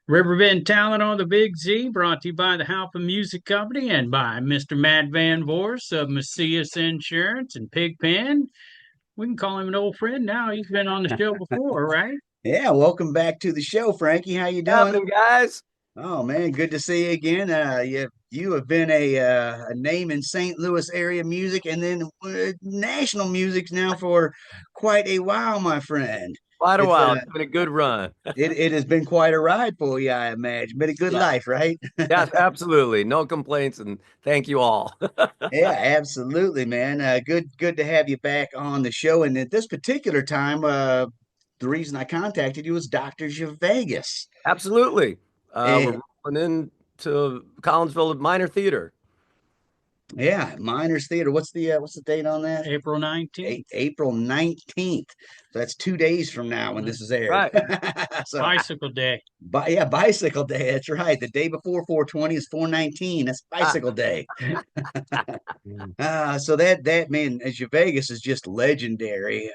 Riverbend Talent on the Big Z, brought to you by the Halpin Music Company and by Mr. Matt Van Vorst of Macias Insurance and Pigpen. We can call him an old friend now. He's been on the show before, right? Yeah, welcome back to the show, Frankie. How you doing? Happening, guys. Oh man, good to see you again. You have been a name in St. Louis area music and then national music now for quite a while, my friend. Quite a It's while. It's been a good run. it has been quite a ride for you, I imagine. Been a good Yeah. life, right? Yes, absolutely. No complaints, and thank you all. Yeah, absolutely, man. Good to have you back on the show. And at this particular time, the reason I contacted you was Dr. Zhivegas. Absolutely. We're rolling into Collinsville Minor Theater. Yeah, Miners Theater. What's the date on that? April 19th. April 19th. So that's 2 days from now when this is aired. Right. So Bicycle Day. yeah, bicycle day. That's right. The day before 420 is 419. That's Ah. bicycle day. So that man, as Vegas is just legendary.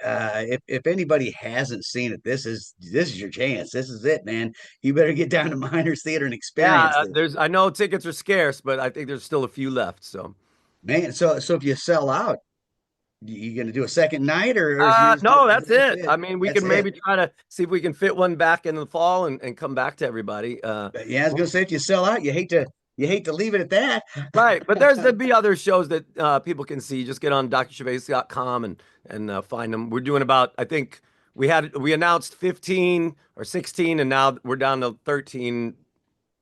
If anybody hasn't seen it, this is your chance. This is it, man. You better get down to Miners Theater and Yeah, experience it. I know tickets are scarce, but I think there's still a few left. So Man, so if you sell out, you gonna do a second night or is yours no, is that's it just it. it? I mean, we That's can it. maybe try to see if we can fit one back in the fall and come back to everybody. But yeah, I was gonna say if you sell out, you hate to leave it at that. Right, but there'd be other shows that people can see. Just get on drshavase.com and find them. We're doing about, I think we announced 15 or 16, and now we're down to 13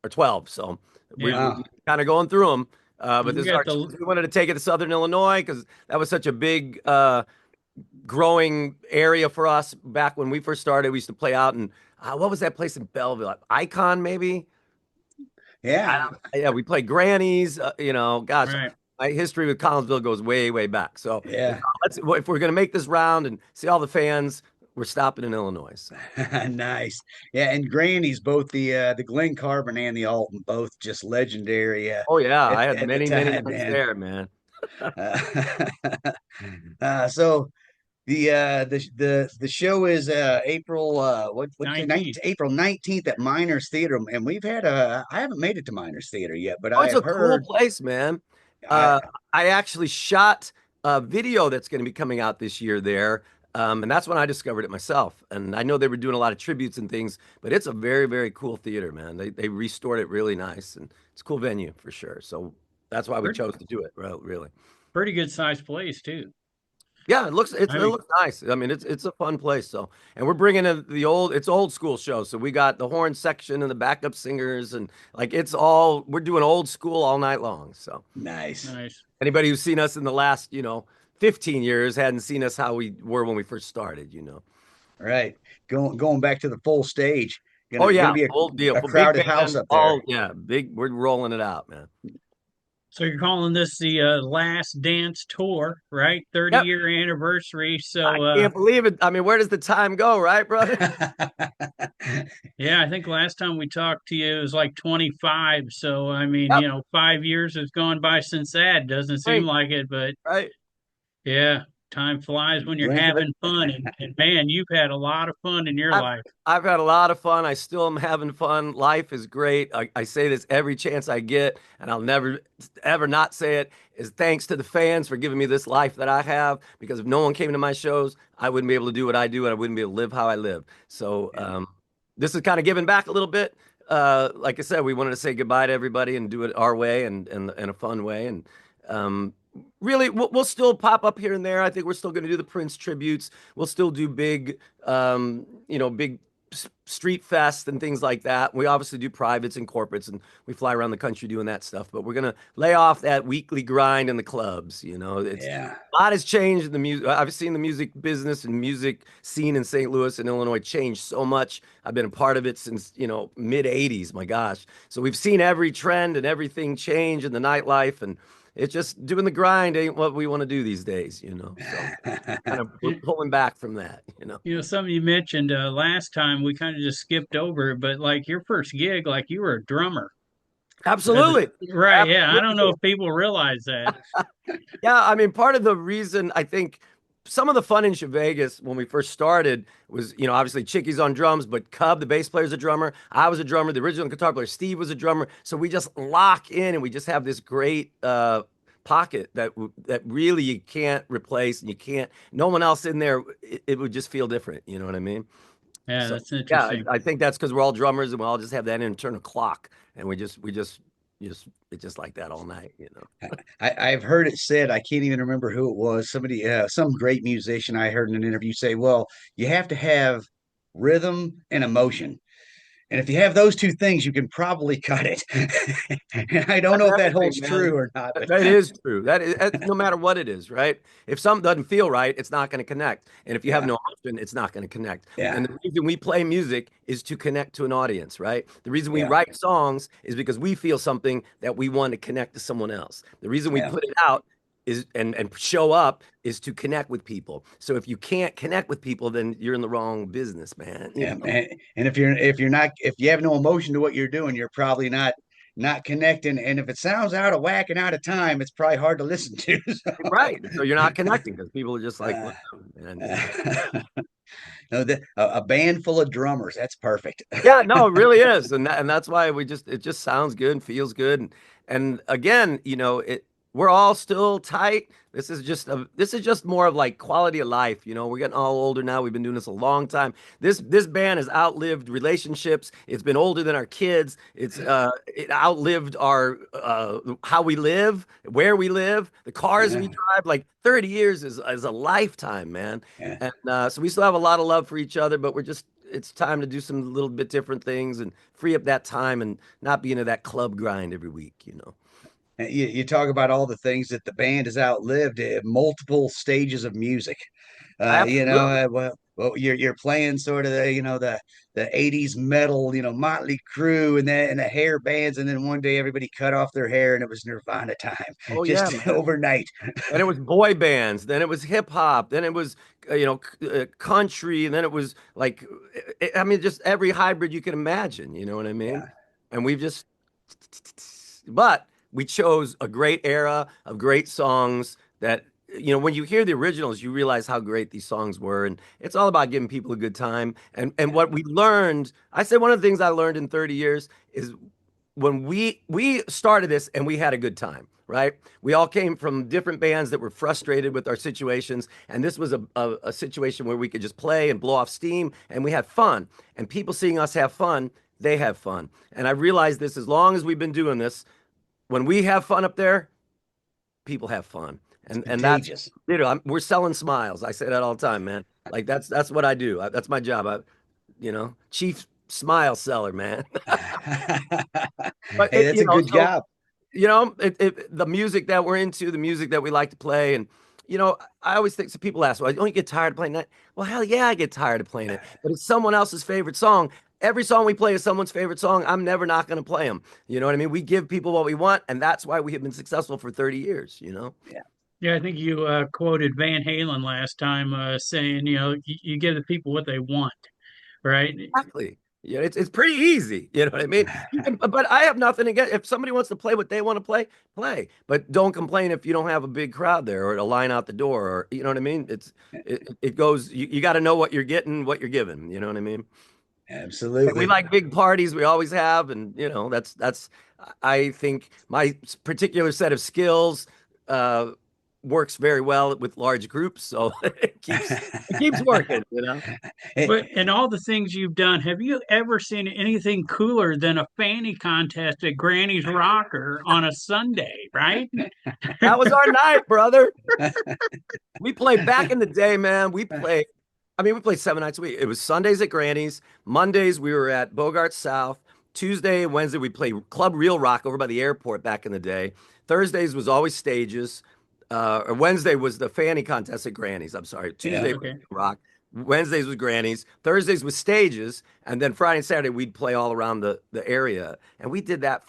or 12. So we, Yeah. we're Wow. kind of going through them. But We this is got our the chance. We wanted to take it to Southern Illinois because that was such a big growing area for us back when we first started. We used to play out in what was that place in Belleville? Icon, maybe. Yeah. Yeah, we played Grannies. Gosh, right. my history with Collinsville goes way, way back. So Yeah. if we're gonna make this round and see all the fans, we're stopping in Illinois. So. Nice. Yeah, and Granny's both the Glen Carbon and the Alton, both just legendary Oh yeah, at, I had at the many, many time, nights man. there, man. Uh, so the show is April what'd you say, 19th. April 19th at Miners Theater, and I haven't made it to Miners Theater yet, but Oh, I it's have a cool heard place, man. I Uh, I actually shot a video that's going to be coming out this year there. And that's when I discovered it myself. And I know they were doing a lot of tributes and things, but it's a very, very cool theater, man. They restored it really nice, and it's a cool venue for sure. So that's why we Pretty, chose to do it, really. pretty good sized place, too. Yeah, it I mean, looks nice. I mean, it's a fun place. So, and we're bringing in it's old school show. So we got the horn section and the backup singers, and like we're doing old school all night long. So nice. nice. anybody who's seen us in the last 15 years hadn't seen us how we were when we first started. All right. Going back to the full stage. Oh Gonna yeah, be full deal, a for big crowded house band. up there. All yeah, big. We're rolling it out, man. So you're calling this the last dance tour, right? 30 Yep. year anniversary. I So can't believe it. I mean, where does the time go, right, brother? yeah, I think last time we talked to you it was like 25. So I mean, Yep. 5 years has gone by since that. Doesn't seem Right. like it, but Right. yeah, time flies when you're Blink of having it. fun. And man, you've had a lot of fun in your I've life. I've had a lot of fun. I still am having fun. Life is great. I say this every chance I get, and I'll never ever not say it. Is thanks to the fans for giving me this life that I have. Because if no one came to my shows, I wouldn't be able to do what I do, and I wouldn't be able to live how I live. So this is kind of giving back a little bit. Like I said, we wanted to say goodbye to everybody and do it our way and in a fun way. And really, we'll still pop up here and there. I think we're still going to do the Prince tributes. We'll still do big, big street fest and things like that. We obviously do privates and corporates, and we fly around the country doing that stuff. But we're gonna lay off that weekly grind in the clubs. It's Yeah. a lot has changed in the music. I've seen the music business and music scene in St. Louis and Illinois change so much. I've been a part of it since mid '80s. My gosh, so we've seen every trend and everything change in the nightlife, and it's just doing the grind ain't what we want to do these days. So kind of we're You, pulling back from that. something you mentioned last time we kind of just skipped over, it, but like your first gig, like you were a drummer. As Absolutely. right, yeah. I don't know Absolutely. if people realize that. Yeah, I mean, part of the reason I think some of the fun in Zhivegas when we first started was, obviously Chicky's on drums, but Cub, the bass player, is a drummer. I was a drummer. The original guitar player, Steve, was a drummer. So we just lock in and we just have this great pocket that really you can't replace, and you can't. No one else in there. It would just feel different. You know what I mean? Yeah, So that's yeah, interesting. I think that's because we're all drummers and we all just have that internal clock, and it's just like that all night. I've heard it said, I can't even remember who it was. Somebody, some great musician I heard in an interview say, well, you have to have rhythm and emotion. And if you have those two things, you can probably cut it. And I don't That's know if that everything, holds man. true or not, but That is true. That's no matter what it is, right? If something doesn't feel right, it's not going to connect. And if you have yeah, no emotion, it's not going to connect. yeah, And the reason we play music is to connect to an audience, right? The reason we yeah, write songs is because we feel something that we want to connect to someone else. The reason we yeah. put it out is and show up is to connect with people. So if you can't connect with people, then you're in the wrong business, man. Yeah, and if you have no emotion to what you're doing, you're probably not connecting. And if it sounds out of whack and out of time, it's probably hard to listen to. Right. So you're not connecting because people are just like, Uh, whatever, man. no, a band full of drummers. That's perfect. Yeah, no, it really is, and that's why it just sounds good and feels good, and again, we're all still tight. This is just more of like quality of life. We're getting all older now. We've been doing this a long time. This band has outlived relationships. It's been older than our kids. It outlived our how we live, where we live, the cars we Yeah, drive. Like 30 years is a lifetime, man. yeah. And so we still have a lot of love for each other, but it's time to do some little bit different things and free up that time and not be into that club grind every week. You talk about all the things that the band has outlived, multiple stages of music. Absolutely. Well, you're playing sort of the '80s metal, Motley Crue and the hair bands, and then one day everybody cut off their hair and it was Nirvana time, Oh yeah, just man. overnight. And it was boy bands, then it was hip hop, then it was country, and then it was like I mean just every hybrid you can imagine, you know what I mean? Yeah, And but we chose a great era of great songs that when you hear the originals you realize how great these songs were, and it's all about giving people a good time. And what we learned, I said one of the things I learned in 30 years is when we started this and we had a good time, right? We all came from different bands that were frustrated with our situations, and this was a situation where we could just play and blow off steam, and we had fun. And people seeing us have fun, they have fun. And I realized this, as long as we've been doing this, when we have fun up there, people have fun. it's And that's contagious. we're selling smiles. I say that all the time, man. Like that's what I do. That's my job. Chief smile seller, man. But Hey, that's a good so job. the music that we're into, the music that we like to play, and I always think, so people ask, well, don't you get tired of playing that? Well, hell yeah, I get tired of playing it. But it's someone else's favorite song. Every song we play is someone's favorite song. I'm never not going to play them. You know what I mean? We give people what we want, and that's why we have been successful for 30 years. Yeah. Yeah, I think you quoted Van Halen last time, saying, you give the people what they want, right? Exactly. Yeah, it's pretty easy. You know what I mean? But I have nothing against, if somebody wants to play what they want to play, play. But don't complain if you don't have a big crowd there or a line out the door, or you know what I mean? It goes. You got to know what you're getting, what you're given. You know what I mean? And we Absolutely. like big parties. We always have, and that's. I think my particular set of skills uh, works very well with large groups, so it keeps working. But in all the things you've done, have you ever seen anything cooler than a fanny contest at Granny's Rocker on a Sunday, right? That was our night, brother. We played back in the day, man. We played 7 nights a week. It was Sundays at Granny's. Mondays, we were at Bogart South. Tuesday and Wednesday, we played Club Real Rock over by the airport back in the day. Thursdays was always stages. Or Wednesday was the fanny contest at Granny's. I'm sorry. Yeah. Tuesday was Okay. Rock. Wednesdays was Granny's. Thursdays was stages. And then Friday and Saturday, we'd play all around the area. And we did that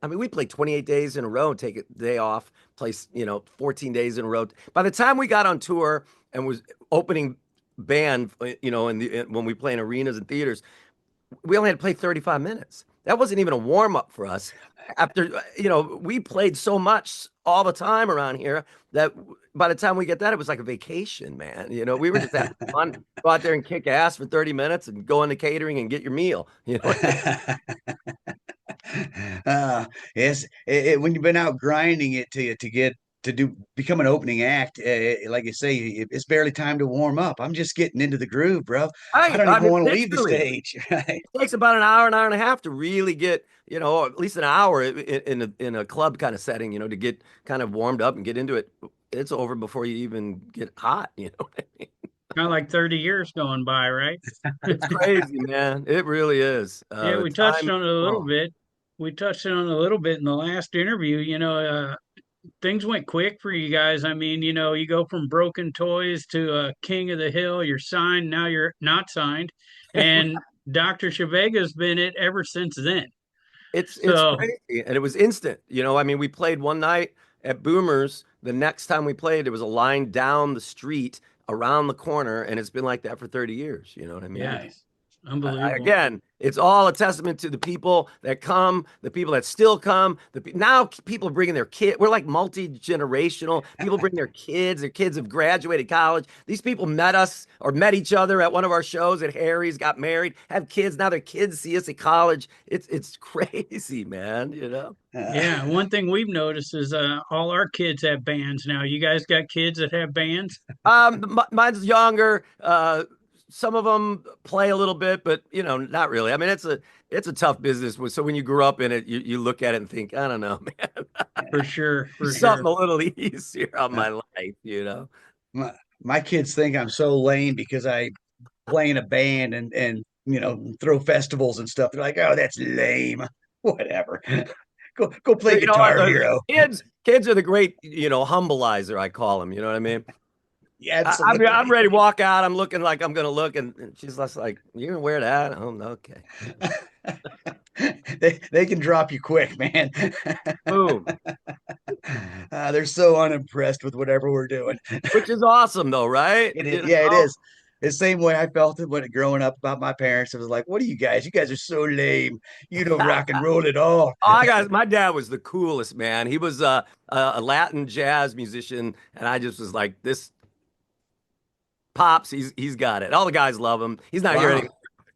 we played 28 days in a row, take a day off, play, 14 days in a row. By the time we got on tour and was opening band, when we play in arenas and theaters, we only had to play 35 minutes. that wasn't even a warm up for us. After, we played so much all the time around here that by the time we get that, it was like a vacation, man. We were just having fun, go out there and kick ass for 30 minutes and go into catering and get your meal. Yes, when you've been out grinding it to get to become an opening act, like you say, it's barely time to warm up. I'm just getting into the groove, bro. I don't I even mean, want to leave the literally, stage. Right? it takes about an hour and a half to really get, at least an hour in a club kind of setting, to get kind of warmed up and get into it. It's over before you even get hot, you know what I mean? Kind of like 30 years going by, right? It's crazy, man. It really is. Yeah, The we touched time, on it a little oh, bit. We touched on it a little bit in the last interview. Things went quick for you guys. I mean, you go from Broken Toys to King of the Hill. You're signed, now you're not signed, and Dr. Zhivega's been it ever since then. it's So crazy. And it was instant. I mean, we played one night at Boomers. The next time we played, there was a line down the street around the corner, and it's been like that for 30 years. You know what I mean? Nice. unbelievable. Again, it's all a testament to the people that come, the people that still come. Now people are bringing their kid. We're like multi-generational. People bring their kids. Their kids have graduated college. These people met us or met each other at one of our shows at Harry's, got married, have kids. Now their kids see us at college. It's crazy, man. Yeah, one thing we've noticed is all our kids have bands now. You guys got kids that have bands? Mine's younger. Some of them play a little bit, but not really. I mean, it's a tough business. So when you grew up in it, you look at it and think, I don't know, man. For sure, for Something sure. a little easier on Uh, my life. my kids think I'm so lame because I play in a band and throw festivals and stuff. They're like, "Oh, that's lame." Whatever. Go play You know what? Guitar The Hero. kids are the great, humbleizer, I call them. You know what I mean? Yeah, I'm absolutely. ready to walk out. I'm looking like I'm gonna look, and she's just like, "You gonna wear that?" Oh, okay. They can drop you quick, man. Boom. They're so unimpressed with whatever we're doing. Which is awesome, though, right? It is, yeah, it is. The same way I felt it when growing up about my parents. It was like, "What are you guys? You guys are so lame. You don't rock and roll at all." I got my dad was the coolest, man. He was a Latin jazz musician, and I just was like, this pops, he's got it. All the guys love him. He's not here Wow.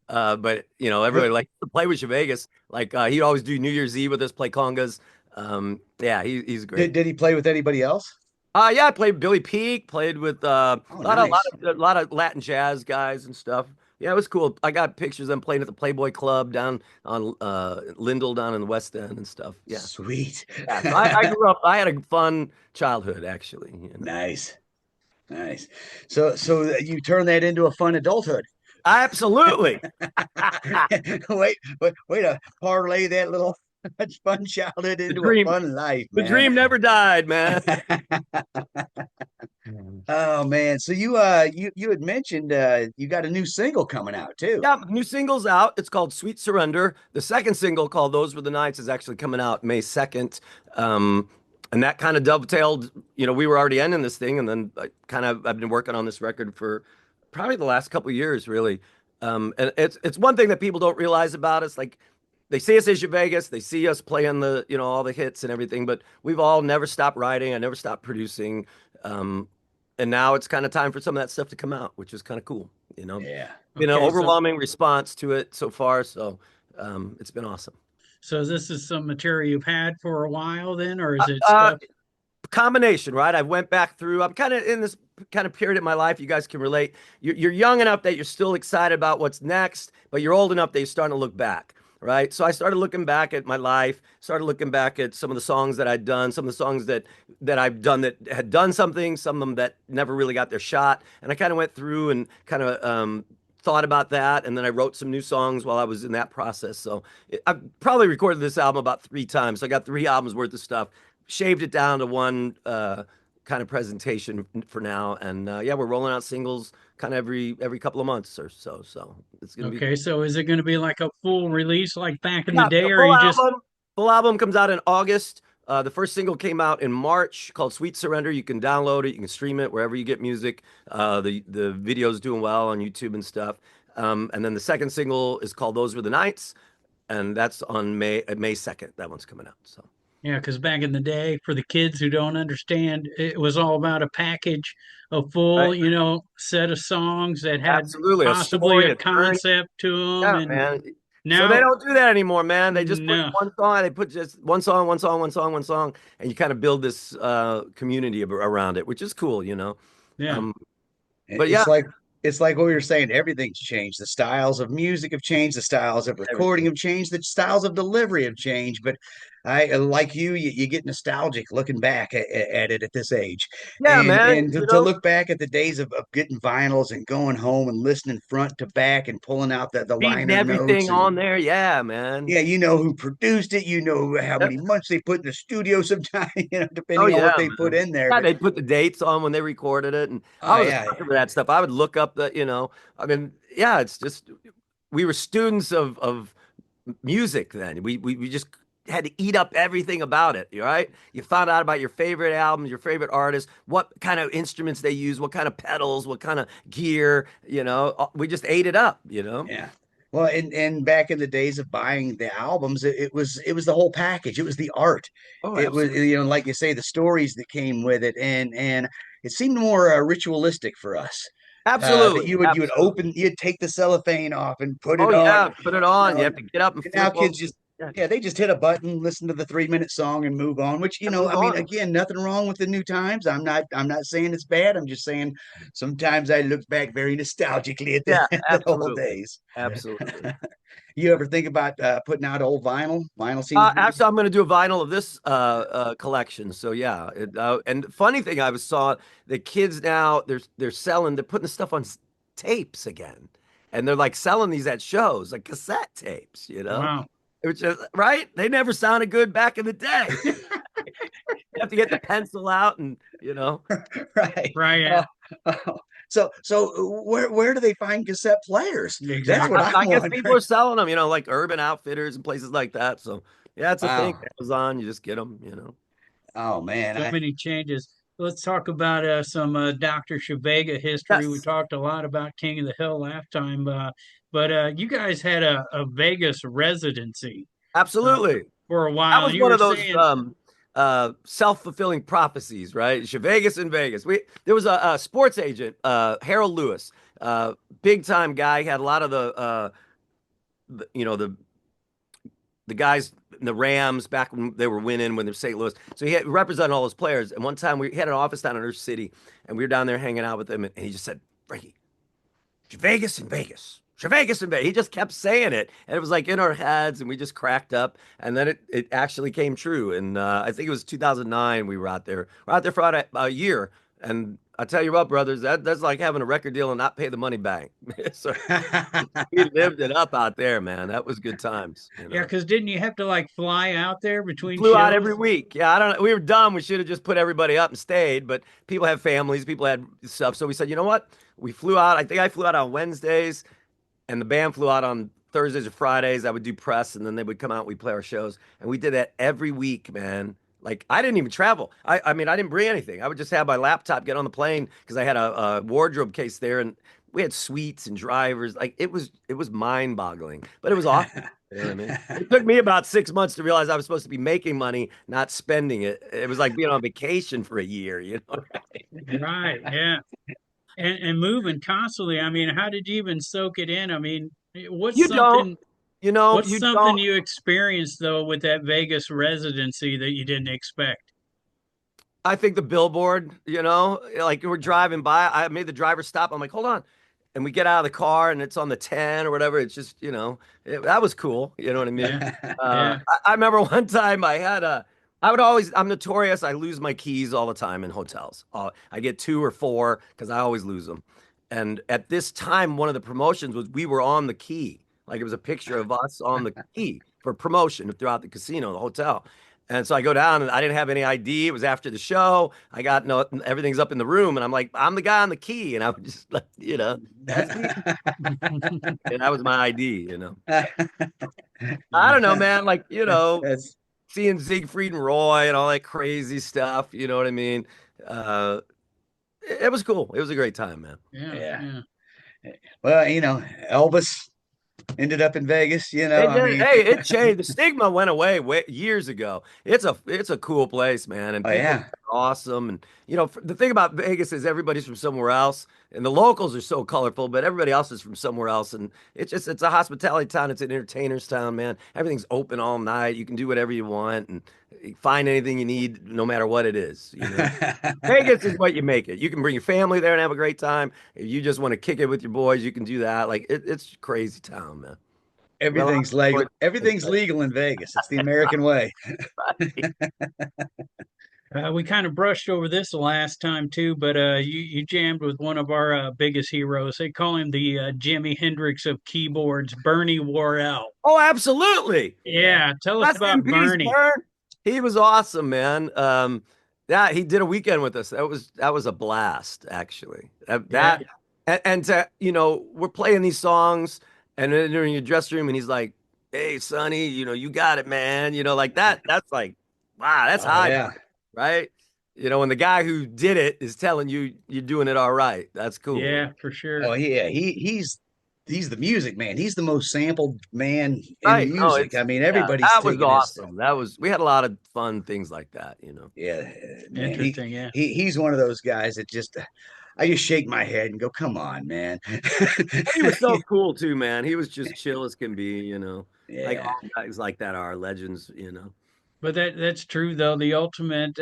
anymore. But everybody like to play with Zhivegas. Like he'd always do New Year's Eve with us, play congas. Yeah, he's great. Did he play with anybody else? Yeah, I played Billy Peak, played with Oh, nice. a lot of Latin jazz guys and stuff. Yeah, it was cool. I got pictures of them playing at the Playboy Club down on Lindell down in the West End and stuff. Yeah. Sweet. Yeah. So I grew up, I had a fun childhood actually. Nice. Nice. So you turn that into a fun adulthood. Absolutely. Wait to parlay that little fun childhood The into a dream, fun life, the man. dream never died, man. Oh man. So you had mentioned you got a new single coming out too. Yeah, new single's out. It's called Sweet Surrender. The second single called Those Were the Nights is actually coming out May 2nd. And that kind of dovetailed, we were already ending this thing, and then I've been working on this record for probably the last couple of years, really. And it's one thing that people don't realize about us. Like they see us as Vegas, they see us playing all the hits and everything, but we've all never stopped writing. I never stopped producing. And now it's kind of time for some of that stuff to come out, which is kind of cool. Yeah. Been an Okay, so overwhelming response to it so far, so it's been awesome. so this is some material you've had for a while then, or is it Uh, stuff? Combination, right? I went back through. I'm kind of in this kind of period in my life. You guys can relate. You're young enough that you're still excited about what's next, but you're old enough that you're starting to look back, right? So I started looking back at my life. Started looking back at some of the songs that I'd done, some of the songs that I've done that had done something, some of them that never really got their shot, and I kind of went through and kind of thought about that, and then I wrote some new songs while I was in that process. So I've probably recorded this album about 3 times. So I got 3 albums worth of stuff, shaved it down to one kind of presentation for now, and yeah, we're rolling out singles kind of every couple of months or so. So it's gonna be Okay, so is it going to be like a full release like back in the yeah, day, the or you just full album comes out in August. The first single came out in March called Sweet Surrender. You can download it, you can stream it wherever you get music. The video's doing well on YouTube and stuff. And then the second single is called Those Were the Nights. and that's on May 2nd. That one's coming out. So Yeah, because back in the day, for the kids who don't understand, it was all about a package, a full, right, set of songs that had absolutely a possibly story, a a journey. concept to them. Yeah, And man. So they now, don't do that anymore, man. They just put no, one song. They put just one song, one song, one song, one song, and you kind of build this community around it, which is cool, you know. yeah, Um, but yeah, It's like what we were saying. Everything's changed. The styles of music have changed. The styles of recording everything. have changed. The styles of delivery have changed. But I like you get nostalgic looking back at it at this age, Yeah, and man. and to look back at the days of getting vinyls and going home and listening front to back and pulling out the Reading liner notes everything and on there. Yeah, man. yeah, you know who produced it. You know how Yep. many months they put in the studio. Sometimes, Oh depending on yeah, what they put man. in there. Yeah, But they put the dates on when they recorded it, and oh I was a yeah, sucker for that stuff. I would look up I mean, yeah, it's just we were students of music then. We just had to eat up everything about it, right? You found out about your favorite albums, your favorite artists, what kind of instruments they use, what kind of pedals, what kind of gear, we just ate it up, you know? yeah. Well, and back in the days of buying the albums, it was the whole package. It was the art. Oh, It was absolutely. like you say, the stories that came with it, and it seemed more ritualistic for us. That Absolutely. you would Absolutely. open, you'd take the cellophane off and put Oh it on. yeah, put it on. You And have to get up and now flip over. kids just Yeah, yeah, they just hit a button, listen to the 3 minute song, and move on. Which and I move mean, on. again, nothing wrong with the new times. I'm not saying it's bad. I'm just saying sometimes I look back very nostalgically at the, Yeah, the old absolutely. days. Absolutely. You ever think about putting out old vinyl? Vinyl seems pretty Actually, I'm going to do a vinyl of this collection. So yeah, and the funny thing I was saw the kids now they're putting the stuff on tapes again, and they're like selling these at shows like cassette tapes. wow, Which is right. They never sounded good back in the day. You have to get the pencil out and right. right, yeah, Uh, so where do they find cassette players? That's what exactly. I'm I guess people wondering. are selling them. Like Urban Outfitters and places like that. So yeah, it's a thing. Wow. Amazon, you just get them. Oh man. So many changes. Let's talk about some Dr. Zhivega history. We Yes. talked a lot about King of the Hill last time, but you guys had a Vegas residency uh, Absolutely. for a That while, was and you one were of those saying, self-fulfilling prophecies, right? Zhivegas in Vegas. There was a sports agent, Harold Lewis, big time guy. Had a lot of the guys in the Rams back when they were winning when they're St. Louis. So he had represented all those players. And one time we had an office down in Earth City, and we were down there hanging out with him, and he just said, "Frankie, Vegas in Vegas. Vegas in Vegas." He just kept saying it, and it was like in our heads, and we just cracked up. And then it actually came true. And I think it was 2009 we were out there. We're out there for about a year, and I tell you what, brothers, that's like having a record deal and not pay the money back. So we lived it up out there, man. That was good times. yeah, because didn't you have to like fly out there between Flew out every shows? week. Yeah, I don't know. We were dumb. We should have just put everybody up and stayed, but people have families, people had stuff. So we said, you know what? We flew out. I think I flew out on Wednesdays, and the band flew out on Thursdays or Fridays. I would do press, and then they would come out and we'd play our shows. And we did that every week, man. Like I didn't even travel. I mean, I didn't bring anything. I would just have my laptop, get on the plane because I had a wardrobe case there, and we had suites and drivers. Like it was mind-boggling, but it was awesome. You know what I mean? It took me about 6 months to realize I was supposed to be making money, not spending it. It was like being on vacation for a year. Right, yeah, and moving constantly. I mean, how did you even soak it in? I mean, what's You don't, something what's you something don't. you experienced though with that Vegas residency that you didn't expect? I think the billboard, like we're driving by, I made the driver stop. I'm like, hold on. And we get out of the car and it's on the 10 or whatever. It's just, that was cool. You know what I mean? Yeah, yeah, I remember one time I'm notorious. I lose my keys all the time in hotels. I get two or four because I always lose them. And at this time, one of the promotions was we were on the key. Like it was a picture of us on the key for promotion throughout the casino, the hotel. And so I go down and I didn't have any ID. It was after the show. I got no, everything's up in the room. And I'm like, I'm the guy on the key. And I was just like, that's me. And that was my ID. I don't know, man. Like, That's seeing Siegfried and Roy and all that crazy stuff. You know what I mean? Uh, it was cool. It was a great time, man. yeah, yeah. yeah. Well, Elvis. ended up in Vegas. You know, It I did. mean, Hey, it changed. The stigma went away years ago. It's a cool place, man, and oh people yeah, are awesome. And the thing about Vegas is everybody's from somewhere else, and the locals are so colorful, but everybody else is from somewhere else. And it's a hospitality town. It's an entertainer's town, man. Everything's open all night. You can do whatever you want and find anything you need, no matter what it is. Vegas is what you make it. You can bring your family there and have a great time. If you just want to kick it with your boys, you can do that. Like it's a crazy town, man. Got a lot everything's of legal. stories. Everything's legal in Vegas. It's the American way. We kind of brushed over this the last time too, but you jammed with one of our biggest heroes. They call him the Jimi Hendrix of keyboards, Bernie Worrell. Oh, absolutely. Yeah, tell us Rest in about peace, Bernie. Bern. He was awesome, man. Yeah, he did a weekend with us. That was a blast, actually. Yeah, And to, we're playing these songs, and then you're in your dressing room, and he's like, "Hey, Sonny, you got it, man." Like that. That's like, wow, that's Oh high, yeah, right? When the guy who did it is telling you you're doing it all right. That's cool. yeah, for sure. oh yeah. He's the music man. He's the most sampled man in Right. No, music. I mean, yeah, everybody's that was taking his stuff. awesome. We had a lot of fun things like that. Yeah, man. Interesting. Yeah. He's one of those guys that just I just shake my head and go, "Come on, man." He was so cool too, man. He was just chill as can be. Like Yeah. all guys like that are legends. But that's true though. The ultimate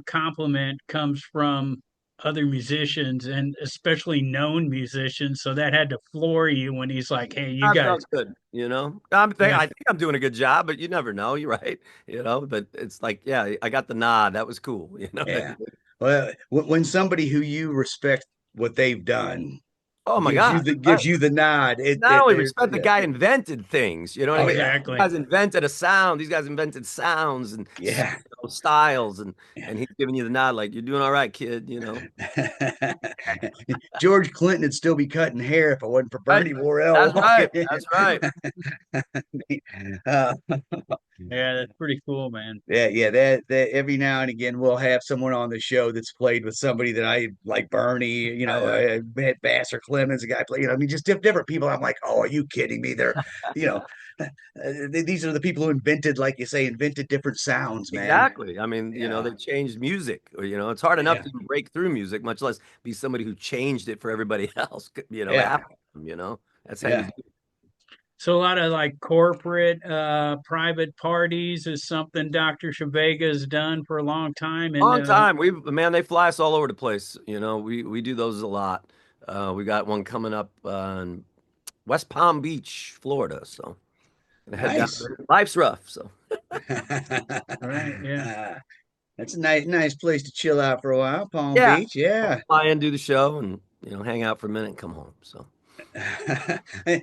compliment comes from other musicians and especially known musicians. So that had to floor you when he's like, "Hey, you That guys." felt good. Yeah, I think I'm doing a good job, but you never know. You're right. But it's like, yeah, I got the nod. That was cool. Yeah. Well, when somebody who you respect what they've done Oh my God. gives you the nod, Not only they're respect the yeah. guy invented things, you know what I Oh mean? yeah. These exactly. guys invented a sound. These guys invented sounds and Yeah. styles, and he's giving you the nod, like you're doing all right, kid. George Clinton would still be cutting hair if it wasn't for Right. Bernie Worrell That's walking right. in. That's right. Uh, Yeah, that's pretty cool, man. yeah, that every now and again we'll have someone on the show that's played with somebody that I like, Bernie, Right, right. I had Vassar Clemens, a guy play, I mean, just different people. I'm like, oh, are you kidding me? They're, you know, these are the people who invented, like you say, invented different sounds, man. Exactly. I mean, Yeah, they changed music. It's hard enough yeah, to break through music, much less be somebody who changed it for everybody else. yeah, After them. That's how you yeah. do it. So a lot of like corporate private parties is something Dr. Zhivegas has done for a long time. And Long time. They fly us all over the place. We do those a lot. We got one coming up in West Palm Beach, Florida. So gonna head down Nice. there. Life's rough. So right, yeah. That's a nice place to chill out for a while. Palm yeah, Beach, yeah. fly in, do the show, and hang out for a minute and come home. So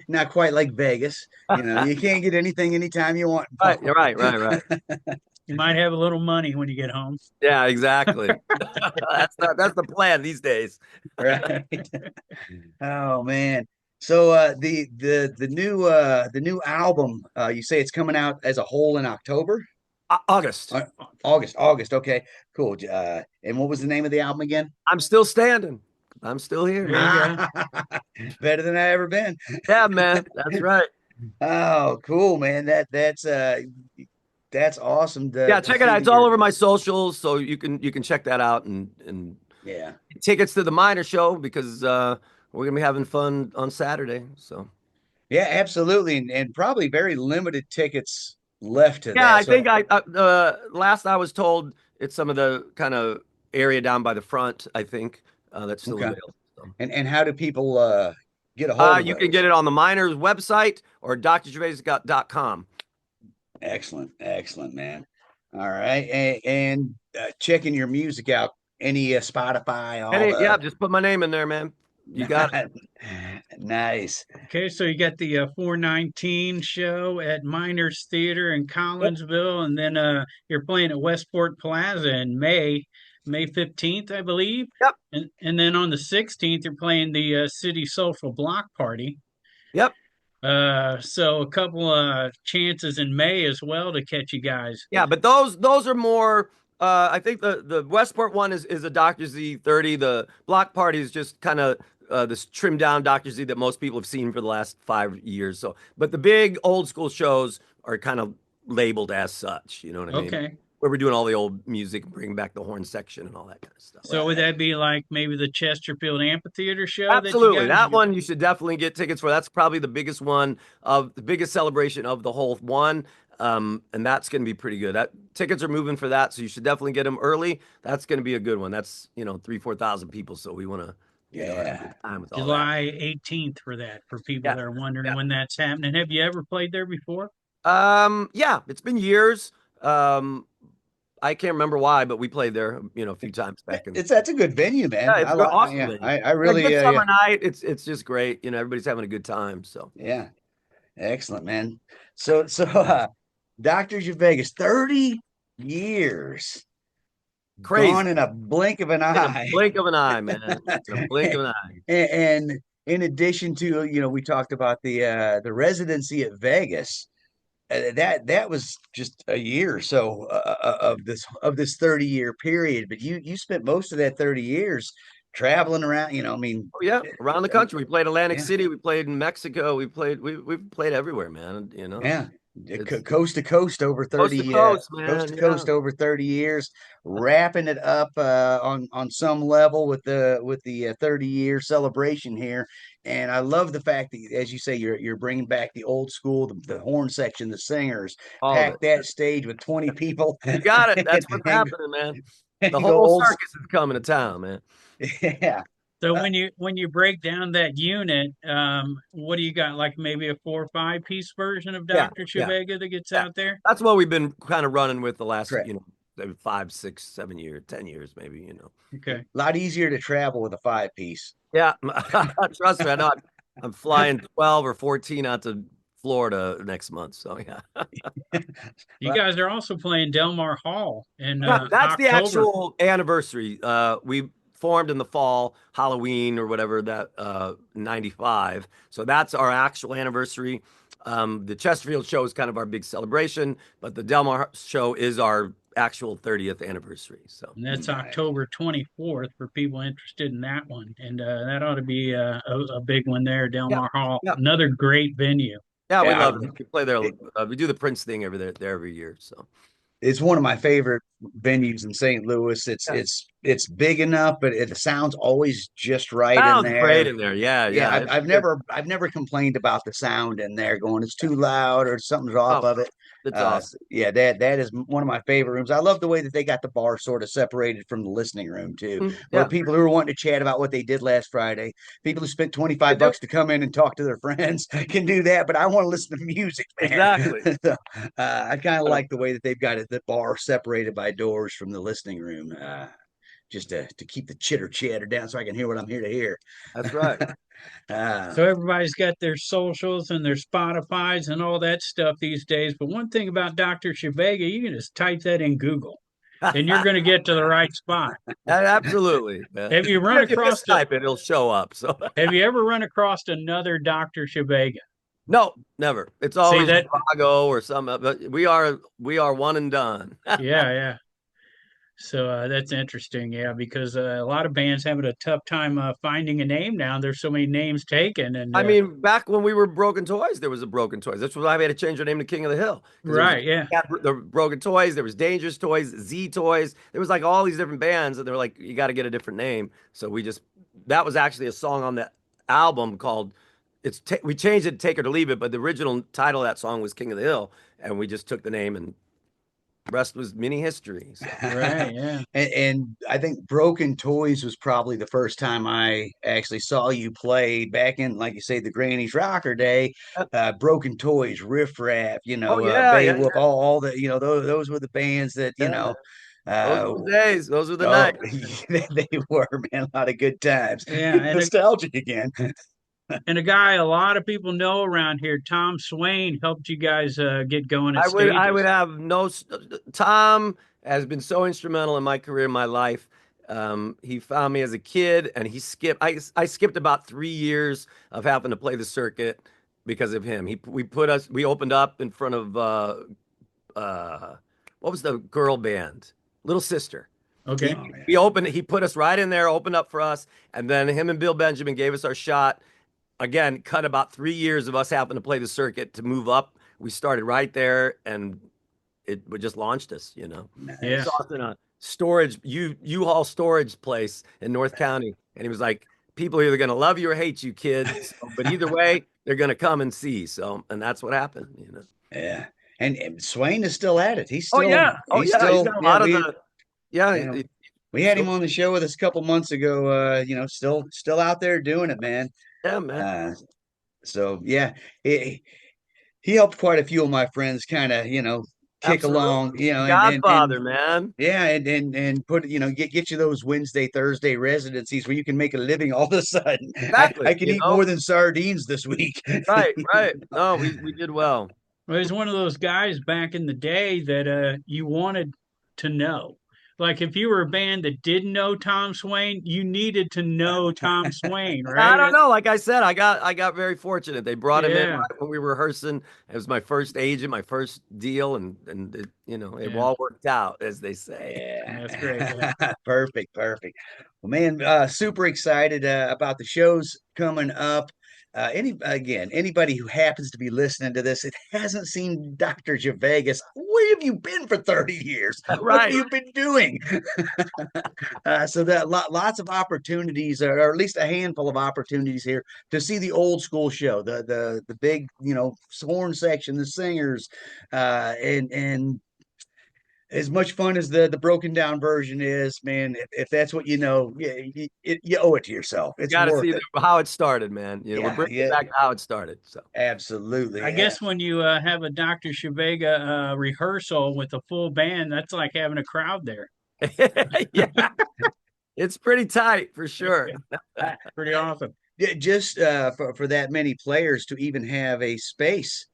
Not quite like Vegas. You can't get anything anytime you want. right, you're right, right, right. You might have a little money when you get home. Yeah, exactly. That's the plan these days. Right. Oh man. So the new album, you say it's coming out as a whole in October? August. Uh, August. Okay, cool. And what was the name of the album again? I'm still standing. I'm still here, There you man. go. Better than I ever been. Yeah, man. That's right. Oh, cool, man. That's awesome Yeah, to check it see out. that It's all you're over my socials, so you can check that out and yeah. tickets to the minor show because we're gonna be having fun on Saturday. So Yeah, absolutely. And probably very limited tickets left to yeah, that. I think So last I was told it's some of the kind of area down by the front. I think that's still okay. available. So. And how do people get a hold of You can get those? it on the miners website or drgervais.com. Excellent, excellent, man. All right, and checking your music out. Any Spotify, all Yeah, the just put my name in there, man. You got it. nice. Okay, so you got the 419 show at Miners Theater in Collinsville, and then you're playing at Westport Plaza in May 15th, I believe. Yep. And then on the 16th, you're playing the City Social Block Party. Yep. So a couple chances in May as well to catch you guys. Yeah, but those are more. I think the Westport one is a Dr. Z 30. The block party is just kind of this trimmed down Dr. Z that most people have seen for the last 5 years. So, but the big old school shows are kind of labeled as such. You know what I mean? Okay. Where we're doing all the old music, bringing back the horn section and all that kind of stuff. So would that be like maybe the Chesterfield Amphitheater show that you Absolutely. guys? That one you should definitely get tickets for. That's probably the biggest one of the biggest celebration of the whole one. And that's going to be pretty good. That tickets are moving for that, so you should definitely get them early. That's going to be a good one. That's 3,000-4,000 people, so we want to have a good time with all that. July 18th for that, for people that are wondering when that's happening. Have you ever played there before? Yeah, it's been years. I can't remember why, but we played there, a few times back. That's a good venue, man. Yeah, it's awesome. Yeah, venue. I really good summer night. It's just great. Everybody's having a good time. So yeah, excellent, man. So Dr. Zhivegas, 30 years. crazy. Gone in a blink of an eye. In a blink of an eye, man. In a blink of an eye. And in addition to, we talked about the residency at Vegas. That was just a year or so of this 30-year period, but you spent most of that 30 years traveling around. I mean, oh yeah, around the country. We played Atlantic City. We played in Mexico. We've played everywhere, man. Yeah. Coast to coast over 30 coast to coast over 30 years, wrapping it up on some level with the 30-year celebration here. And I love the fact that, as you say, you're bringing back the old school, the horn section, the singers, pack that stage with 20 people. You got it. That's what's happening, man. The whole circus is coming to town, man. Yeah. So when you break down that unit, what do you got? Like maybe a 4 or 5 piece version of Dr. Zhivegas that gets out there? That's what we've been kind of running with the last 5, 6, 7 years, 10 years, maybe. Okay. A lot easier to travel with a 5-piece. Yeah, trust me. I know. I'm flying 12 or 14 out to Florida next month. So yeah. You guys are also playing Del Mar Hall in that's October. the actual anniversary. We formed in the fall, Halloween or whatever, that 95. So that's our actual anniversary. The Chesterfield show is kind of our big celebration, but the Del Mar show is our actual 30th anniversary. So and that's October 24th for people interested in that one. And that ought to be a big one there, Del Mar Hall. Yeah. Another great venue. Yeah, we love it. We play there. We do the Prince thing there every year. So it's one of my favorite venues in St. Louis. It's big enough, but the sound's always just right in there. Great in there. Yeah. I've never complained about the sound in there. Going, it's too loud or something's off of it. That's awesome. Yeah, that is one of my favorite rooms. I love the way that they got the bar sort of separated from the listening room too. Where people who are wanting to chat about what they did last Friday, people who spent $25 to come in and talk to their friends can do that. But I want to listen to music, man. Exactly. So, I kind of like the way that they've got the bar separated by doors from the listening room. Just to keep the chitter chatter down so I can hear what I'm here to hear. That's right. So everybody's got their socials and their Spotifys and all that stuff these days. But one thing about Dr. Zhivegas, you can just type that in Google and you're going to get to the right spot. Absolutely. Have you run across type it, it'll show up. So have you ever run across another Dr. Zhivegas? No, never. It's always Chicago or something. But we are one and done. Yeah. So that's interesting, because a lot of bands having a tough time finding a name now. There's so many names taken, and I mean, back when we were Broken Toys, there was a Broken Toys. That's why we had to change our name to King of the Hill. Right? The Broken Toys. There was Dangerous Toys, Z Toys. There was like all these different bands, and they were like, you got to get a different name. So that was actually a song on the album called. We changed it to Take Her to Leave It, but the original title of that song was King of the Hill, and we just took the name and. Rest was mini history. So. Right, yeah. And I think Broken Toys was probably the first time I actually saw you play back in, like you say, the Granny's Rocker day. Broken Toys, Riff Raff, Beowulf, all the, those were the bands that, those were the days. Those were the nights. They were, man, a lot of good times. Yeah. Nostalgic again. And a guy a lot of people know around here, Tom Swain, helped you guys get going. I would have Tom has been so instrumental in my career, in my life. He found me as a kid, and I skipped about 3 years of having to play the circuit because of him. We opened up in front of what was the girl band? Little Sister. Okay. He put us right in there, opened up for us, and then him and Bill Benjamin gave us our shot. Again, cut about 3 years of us having to play the circuit to move up. We started right there, and it just launched us, you know. Nice. Yeah. Saw us in a storage U-Haul storage place in North County, and he was like, people are either going to love you or hate you, kids, but either way, they're going to come and see. So, and that's what happened, you know. Yeah. And Swain is still at it. He's Oh still, yeah, he's got a lot of the, yeah. We had him on the show with us a couple months ago. You know, still out there doing it, man. Yeah, man. So yeah, he helped quite a few of my friends kind of, you know, kick Absolutely. along, you know, Godfather, man. yeah, and put, you know, get you those Wednesday, Thursday residencies where you can make a living all of a sudden. Exactly. I can eat more than sardines this week. Right. No, we did well. Well, he's one of those guys back in the day that you wanted to know. Like if you were a band that didn't know Tom Swain, you needed to know Tom Swain, right? I don't know. Like I said, I got very fortunate. They brought him in Yeah. right when we were rehearsing. It was my first agent, my first deal, and it, you know, it all worked out, as they say. Yeah, That's great. Yeah. Perfect. Well, man, super excited about the shows coming up. Anybody who happens to be listening to this, it hasn't seen Dr. Zhivegas. Where have you been for 30 years? What Right. have you been doing? So that lots of opportunities, or at least a handful of opportunities here to see the old school show, the big, you know, horn section, the singers, and as much fun as the broken down version is, man, if that's what you know, you owe it to yourself. It's Got to worth see it. how it started, man. You know, we're bringing it back to how it started. So Absolutely. I guess when you have a Dr. Zhivaga rehearsal with a full band, that's like having a crowd there. yeah, it's pretty tight for sure. Pretty awesome. Yeah, just for that many players to even have a space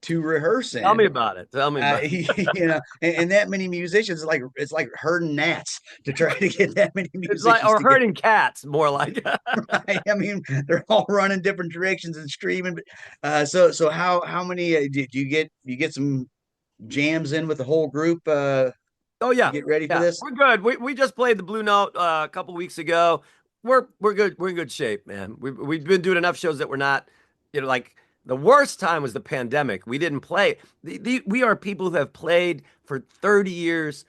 to rehearse in. Tell me about it. You know, and that many musicians, it's like herding gnats to try to get that many musicians. It's like, or herding cats, more like. Right? I mean, they're all running different directions and screaming. So how many did you get some jams in with the whole group? Oh yeah, get ready for this. We're good. We just played the Blue Note a couple weeks ago. We're good. We're in good shape, man. We've been doing enough shows that we're not, you know, like the worst time was the pandemic. We didn't play. We are people who have played for 30 years,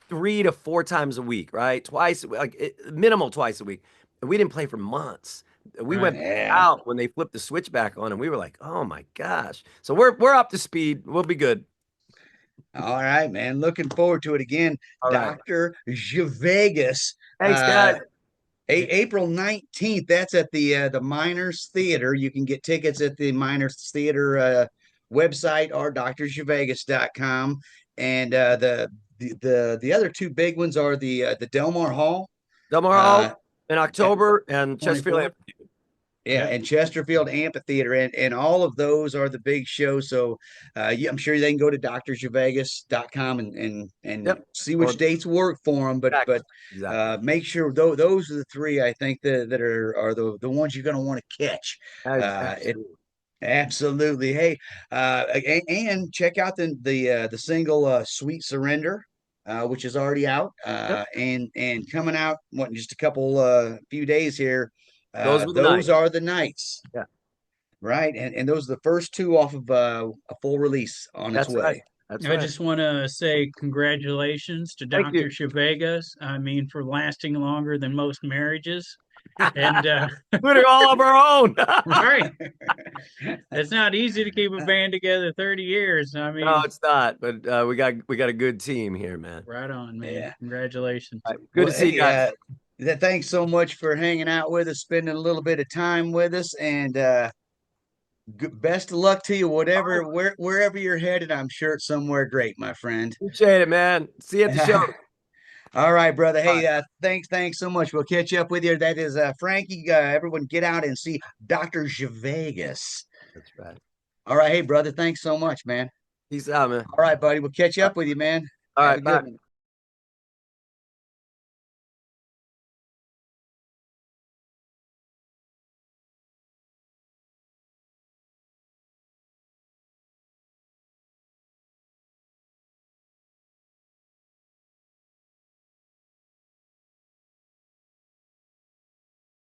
3 to 4 times a week, right? Twice, like minimal twice a week. And we didn't play for months. We went out when they flipped the switch back on, and we were like, "Oh my gosh!" So we're up to speed. We'll be good. All right, man. Looking forward to it again. All right. Dr. Zhivegas. Thanks, guys. April 19th. That's at the Miners Theater. You can get tickets at the Miners Theater website or drzhivegas.com. And the other two big ones are the Delmar Hall. In October and Chesterfield. Yeah, and Chesterfield Amphitheater, and all of those are the big shows. So I'm sure they can go to drzhivegas.com and see which dates work for them. But exactly. make sure those are the three I think that are the ones you're going to want to catch. Absolutely. Hey, and check out the single "Sweet Surrender," which is already out, and coming out in just a couple few days here. Those are the nights. Yeah. Right. And those are the first two off of a full release on its way. Right. That's right. I just want to say congratulations to Dr. Zhivegas. I mean, for lasting longer than most marriages. And including all of our own. Right. It's not easy to keep a band together 30 years. I mean, no, it's not. But we got a good team here, man. Right on, man. Yeah. Congratulations. Good to see you guys. Thanks so much for hanging out with us, spending a little bit of time with us, and best of luck to you, wherever you're headed. I'm sure it's somewhere great, my friend. Appreciate it, man. See you at the show. All right, brother. Hey, thanks so much. We'll catch up with you. That is Frankie. Everyone get out and see Dr. Zhivegas. That's right. All right. Hey, brother. Thanks so much, man. Peace out, man. All right, buddy. We'll catch up with you, man. All right, bye.